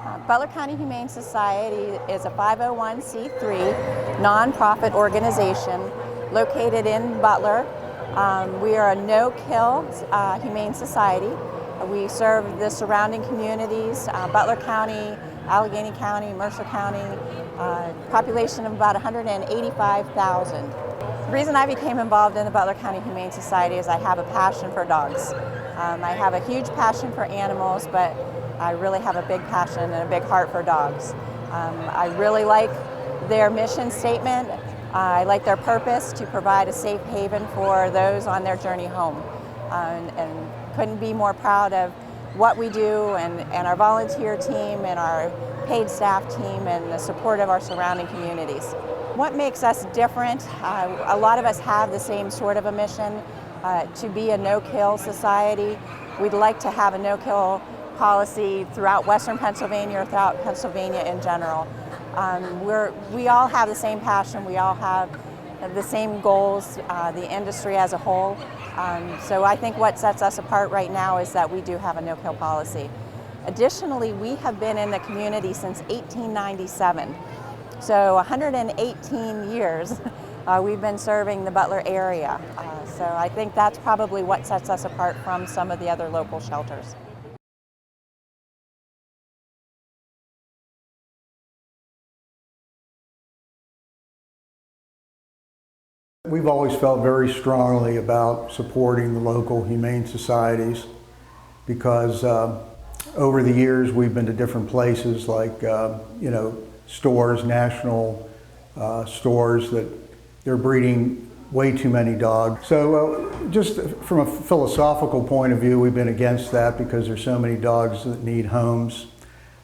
Butler County Humane Society is a 501c3 nonprofit organization located in Butler. We are a no-kill humane society. We serve the surrounding communities, Butler County, Allegheny County, Mercer County, population of about 185,000. The reason I became involved in the Butler County Humane Society is I have a passion for dogs. I have a huge passion for animals, but I really have a big passion and a big heart for dogs. I really like their mission statement. I like their purpose to provide a safe haven for those on their journey home. And couldn't be more proud of what we do and our volunteer team and our paid staff team and the support of our surrounding communities. What makes us different? A lot of us have the same sort of a mission to be a no-kill society. We'd like to have a no-kill policy throughout Western Pennsylvania or throughout Pennsylvania in general. We all have the same passion, we all have the same goals, the industry as a whole. So I think what sets us apart right now is that we do have a no-kill policy. Additionally, we have been in the community since 1897. So 118 years we've been serving the Butler area. So I think that's probably what sets us apart from some of the other local shelters. We've always felt very strongly about supporting the local humane societies because over the years we've been to different places like stores, national stores, that they're breeding way too many dogs. So just from a philosophical point of view, we've been against that because there's so many dogs that need homes.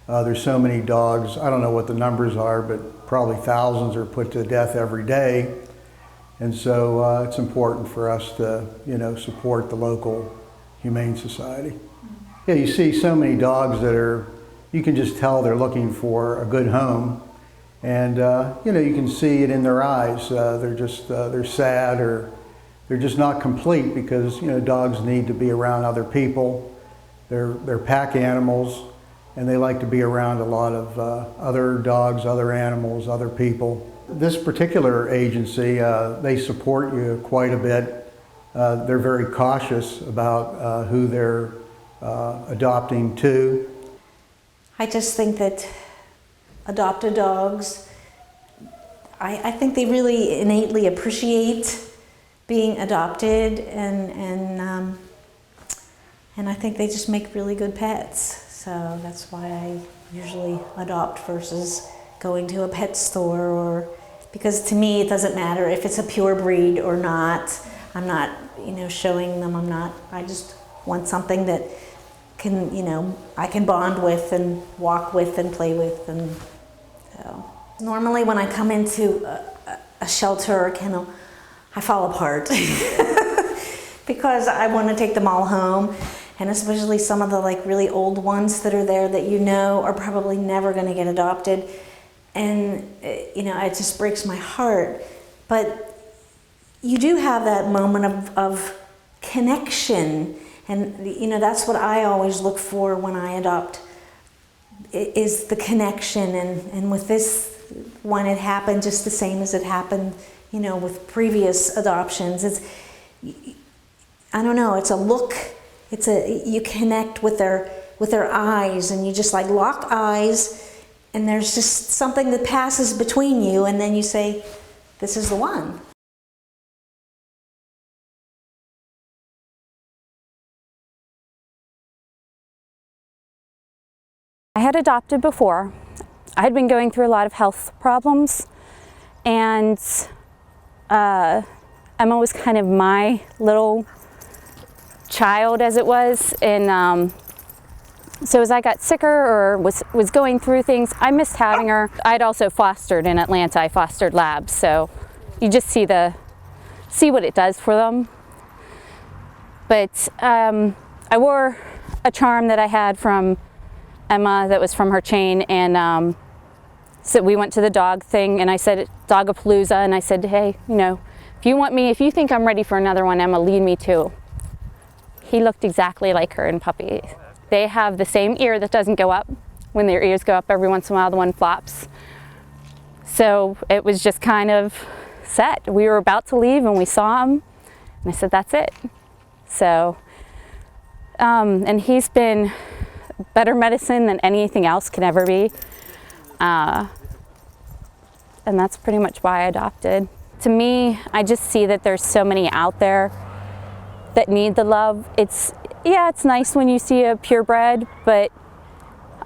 There's so many dogs, I don't know what the numbers are, but probably thousands are put to death every day. And so it's important for us to, support the local humane society. Yeah, you see so many dogs that you can just tell they're looking for a good home. And, you can see it in their eyes. They're sad, or they're just not complete because, dogs need to be around other people. They're pack animals, and they like to be around a lot of other dogs, other animals, other people. This particular agency, they support you quite a bit. They're very cautious about who they're adopting to. I just think that adopted dogs, I think they really innately appreciate being adopted, and I think they just make really good pets. So that's why I usually adopt versus going to a pet store, because to me it doesn't matter if it's a pure breed or not. I'm not, showing them. I just want something that can, I can bond with and walk with and play with. And so normally when I come into a shelter or a kennel, I fall apart because I want to take them all home. And especially some of the really old ones that are there that are probably never going to get adopted. And, it just breaks my heart. But you do have that moment of connection. And, that's what I always look for when I adopt, is the connection. And with this one, it happened just the same as it happened, with previous adoptions. I don't know, it's a look. You connect with their eyes, and you just lock eyes. And there's just something that passes between you, and then you say, this is the one. I had adopted before. I had been going through a lot of health problems, and Emma was kind of my little child, as it was, and so as I got sicker or was going through things, I missed having her. I'd also fostered in Atlanta. I fostered labs, so you just see what it does for them. But I wore a charm that I had from Emma that was from her chain, and so we went to the dog thing, and I said, Dogapalooza, and I said, hey, if you think I'm ready for another one, Emma, lead me too. He looked exactly like her in puppy. They have the same ear that doesn't go up. when their ears go up every once in a while, the one flops. So it was just kind of set. We were about to leave and we saw him, and I said, that's it. So, and he's been better medicine than anything else can ever be. And that's pretty much why I adopted. To me, I just see that there's so many out there that need the love. It's nice when you see a purebred, but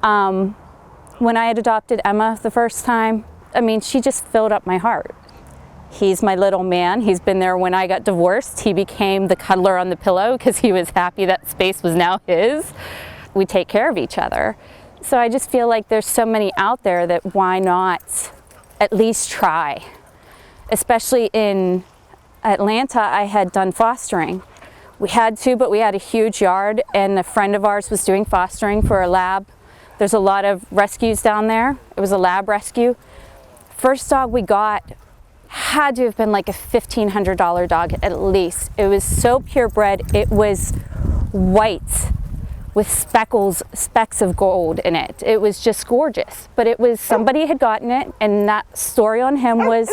when I had adopted Emma the first time, I mean, she just filled up my heart. He's my little man. He's been there when I got divorced. He became the cuddler on the pillow because he was happy that space was now his. We take care of each other. So I just feel like there's so many out there that why not at least try? Especially in Atlanta, I had done fostering. We had to, but we had a huge yard, and a friend of ours was doing fostering for a lab. There's a lot of rescues down there. It was a lab rescue. First dog we got had to have been like a $1,500 dog at least. It was so purebred. It was white with specks of gold in it. It was just gorgeous. But it was, somebody had gotten it, and that story on him was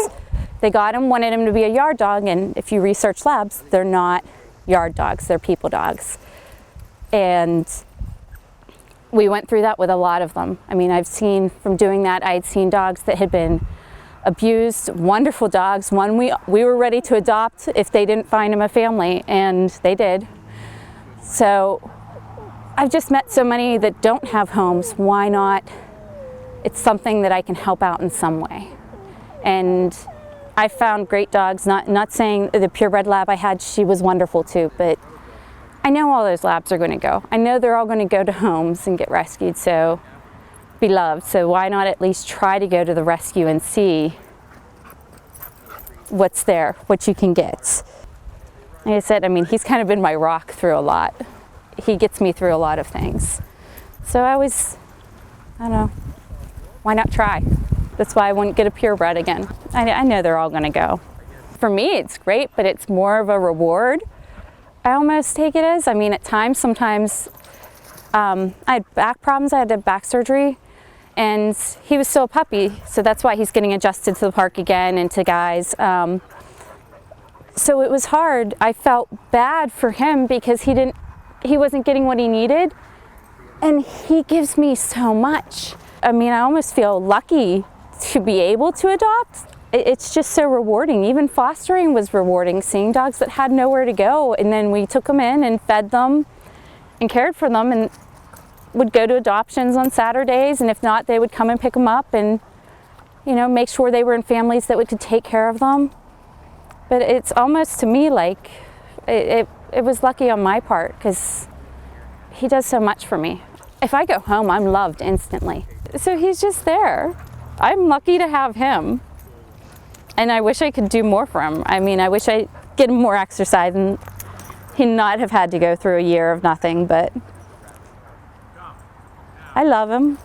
they got him, wanted him to be a yard dog, and if you research labs, they're not yard dogs, they're people dogs. And we went through that with a lot of them. I mean, I've seen, from doing that, I had seen dogs that had been abused, wonderful dogs. One we were ready to adopt if they didn't find him a family, and they did. So I've just met so many that don't have homes. Why not? It's something that I can help out in some way. And I found great dogs, not saying the purebred lab I had, she was wonderful too, but I know all those labs are going to go. I know they're all going to go to homes and get rescued, so be loved. So why not at least try to go to the rescue and see what's there, what you can get. Like I said, I mean, he's kind of been my rock through a lot. He gets me through a lot of things. So I don't know, why not try? That's why I wouldn't get a purebred again. I know they're all gonna go. For me, it's great, but it's more of a reward. I almost take it as. I mean, at times, sometimes, I had back problems. I had to have back surgery, and he was still a puppy, so that's why he's getting adjusted to the park again and to guys. So it was hard. I felt bad for him because he wasn't getting what he needed, and he gives me so much. I mean, I almost feel lucky to be able to adopt. It's just so rewarding. Even fostering was rewarding, seeing dogs that had nowhere to go, and then we took them in and fed them and cared for them, and would go to adoptions on Saturdays, and if not, they would come and pick them up and, you know, make sure they were in families that could take care of them. But it's almost, to me, like it was lucky on my part, because he does so much for me. If I go home, I'm loved instantly. So he's just there. I'm lucky to have him. And I wish I could do more for him. I mean, I wish I get him more exercise and he'd not have had to go through a year of nothing, but I love him.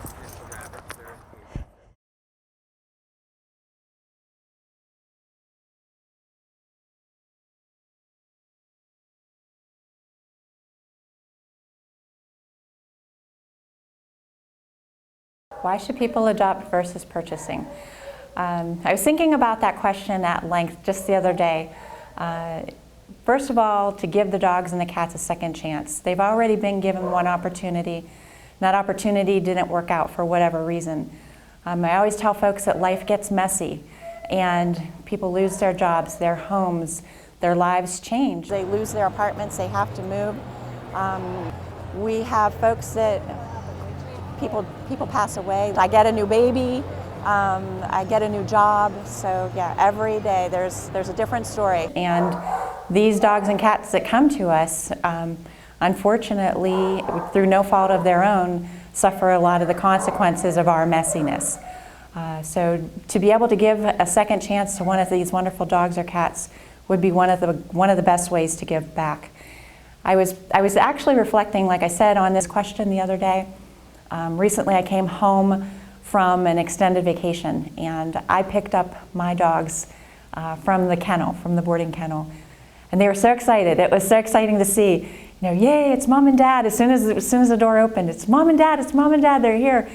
Why should people adopt versus purchasing? I was thinking about that question at length just the other day. First of all, to give the dogs and the cats a second chance. They've already been given one opportunity, and that opportunity didn't work out for whatever reason. I always tell folks that life gets messy, and people lose their jobs, their homes, their lives change. They lose their apartments, they have to move. We have folks that people pass away. I get a new baby, I get a new job, so yeah, every day there's a different story. And these dogs and cats that come to us, unfortunately, through no fault of their own, suffer a lot of the consequences of our messiness. So to be able to give a second chance to one of these wonderful dogs or cats would be one of the best ways to give back. I was actually reflecting, like I said, on this question the other day. Recently I came home from an extended vacation, and I picked up my dogs from the kennel, from the boarding kennel, and they were so excited. It was so exciting to see, you know, yay, it's mom and dad. As soon as the door opened, it's mom and dad, they're here.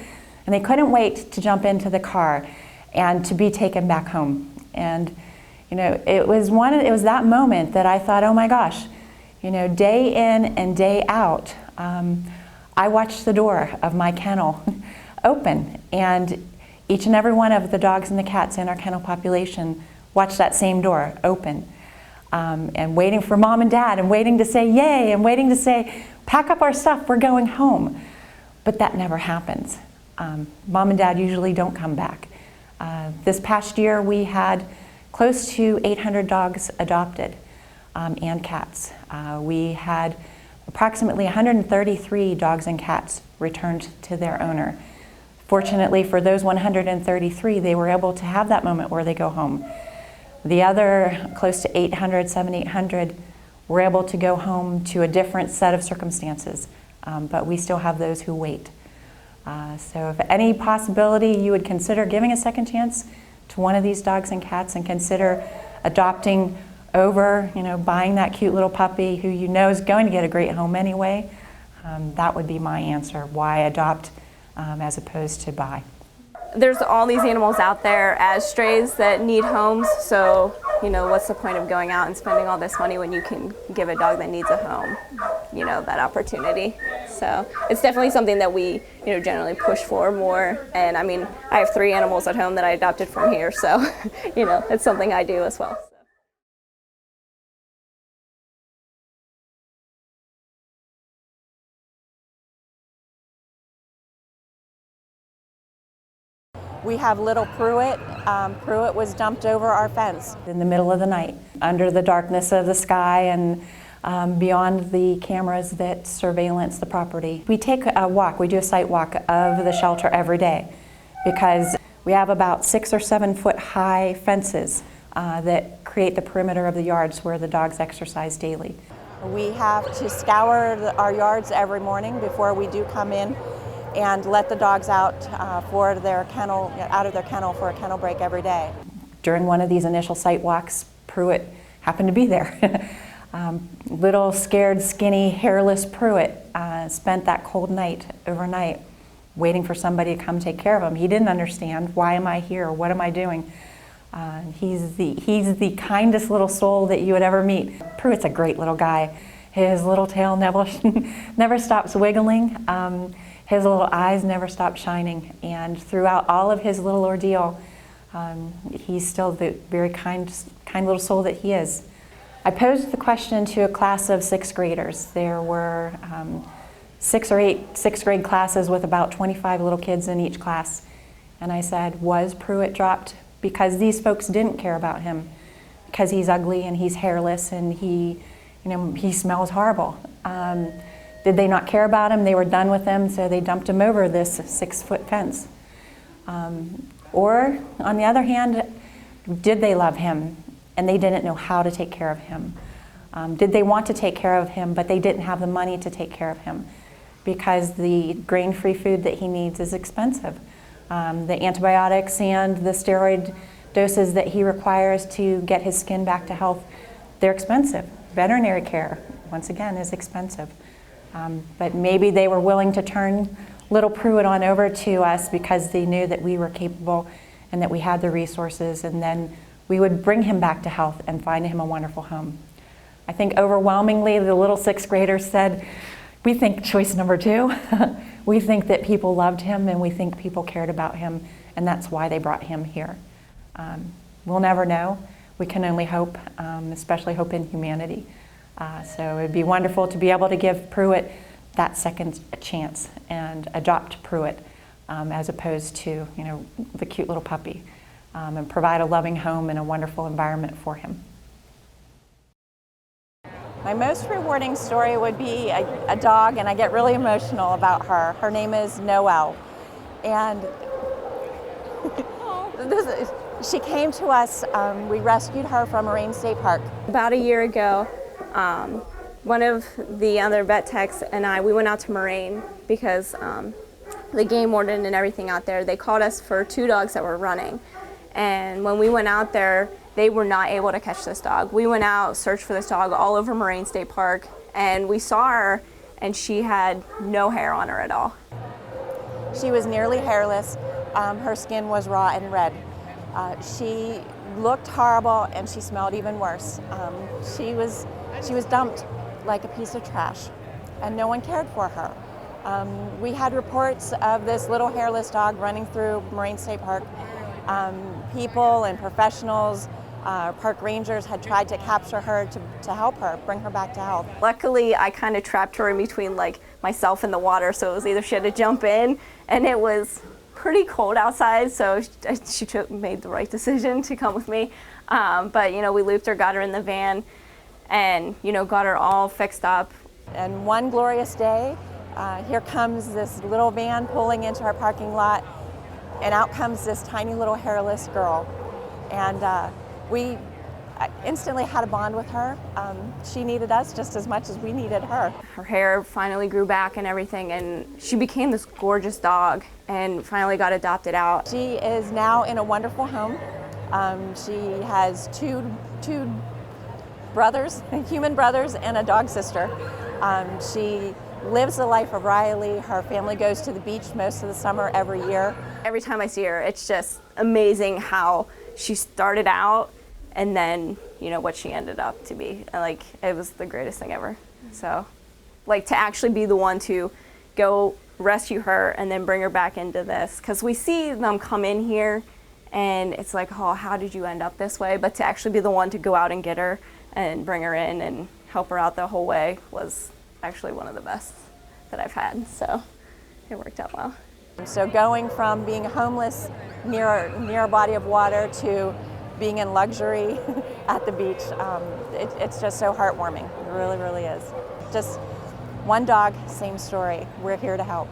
and they couldn't wait to jump into the car and to be taken back home. And you know, it was that moment that I thought, oh my gosh, you know, day in and day out, I watched the door of my kennel open, and each and every one of the dogs and the cats in our kennel population watched that same door open, and waiting for mom and dad, and waiting to say yay, and waiting to say, pack up our stuff, we're going home. But that never happens. Mom and dad usually don't come back. This past year we had close to 800 dogs adopted, and cats. We had approximately 133 dogs and cats returned to their owner. Fortunately for those 133, they were able to have that moment where they go home. The other close to 800, 700-800 were able to go home to a different set of circumstances, but we still have those who wait. So if any possibility you would consider giving a second chance to one of these dogs and cats, and consider adopting over, you know, buying that cute little puppy who you know is going to get a great home anyway, that would be my answer. Why adopt as opposed to buy? There's all these animals out there as strays that need homes, so you know, what's the point of going out and spending all this money when you can give a dog that needs a home, you know, that opportunity. So it's definitely something that we, you know, generally push for more. And I mean, I have 3 animals at home that I adopted from here, so you know, it's something I do as well. We have little Pruitt. Pruitt was dumped over our fence in the middle of the night, under the darkness of the sky and beyond the cameras that surveillance the property. We take a walk, we do a site walk of the shelter every day, because we have about 6 or 7 foot high fences that create the perimeter of the yards where the dogs exercise daily. We have to scour our yards every morning before we do come in and let the dogs out for their kennel, out of their kennel for a kennel break every day. During one of these initial site walks, Pruitt happened to be there. Little scared, skinny, hairless Pruitt spent that cold night overnight waiting for somebody to come take care of him. He didn't understand, why am I here? What am I doing? He's the kindest little soul that you would ever meet. Pruitt's a great little guy. His little tail never stops wiggling. His little eyes never stop shining, and throughout all of his little ordeal, he's still the very kind little soul that he is. I posed the question to a class of 6th graders. There were 6 or 8 6th grade classes with about 25 little kids in each class, and I said, was Pruitt dropped because these folks didn't care about him, because he's ugly and he's hairless and he smells horrible? Did they not care about him? They were done with him, so they dumped him over this 6-foot fence. Or, on the other hand, did they love him and they didn't know how to take care of him? Did they want to take care of him, but they didn't have the money to take care of him because the grain-free food that he needs is expensive? The antibiotics and the steroid doses that he requires to get his skin back to health, they're expensive. Veterinary care, once again, is expensive. But maybe they were willing to turn little Pruitt on over to us because they knew that we were capable and that we had the resources, and then we would bring him back to health and find him a wonderful home. I think overwhelmingly the little 6th graders said, we think choice number 2. We think that people loved him and we think people cared about him, and that's why they brought him here. We'll never know. We can only hope, especially hope in humanity. So it would be wonderful to be able to give Pruitt that second chance and adopt Pruitt as opposed to, you know, the cute little puppy, and provide a loving home and a wonderful environment for him. My most rewarding story would be a dog, and I get really emotional about her. Her name is Noelle, and she came to us, we rescued her from Moraine State Park. About a year ago, one of the other vet techs and I, we went out to Moraine because the game warden and everything out there, they called us for 2 dogs that were running. And when we went out there, they were not able to catch this dog. We went out, searched for this dog all over Moraine State Park, and we saw her, and she had no hair on her at all. She was nearly hairless. Her skin was raw and red. She looked horrible and she smelled even worse. She was dumped like a piece of trash, and no one cared for her. We had reports of this little hairless dog running through Moraine State Park. People and professionals, park rangers had tried to capture her to help her, bring her back to health. Luckily, I kind of trapped her in between like myself and the water, so it was either she had to jump in, and it was pretty cold outside, so she made the right decision to come with me. But you know, we looped her, got her in the van, and you know, got her all fixed up. And one glorious day, here comes this little van pulling into our parking lot, and out comes this tiny little hairless girl. And we instantly had a bond with her. She needed us just as much as we needed her. Her hair finally grew back and everything, and she became this gorgeous dog and finally got adopted out. She is now in a wonderful home. She has two brothers, human brothers, and a dog sister. She lives the life of Riley. Her family goes to the beach most of the summer every year. Every time I see her, it's just amazing how she started out and then, you know, what she ended up to be. Like, it was the greatest thing ever. So, like, to actually be the one to go rescue her and then bring her back into this, because we see them come in here and it's like, oh, how did you end up this way? But to actually be the one to go out and get her and bring her in and help her out the whole way was actually one of the best that I've had. So it worked out well. So going from being homeless near a body of water to being in luxury at the beach, it's just so heartwarming. It really, really is. Just one dog, same story. We're here to help.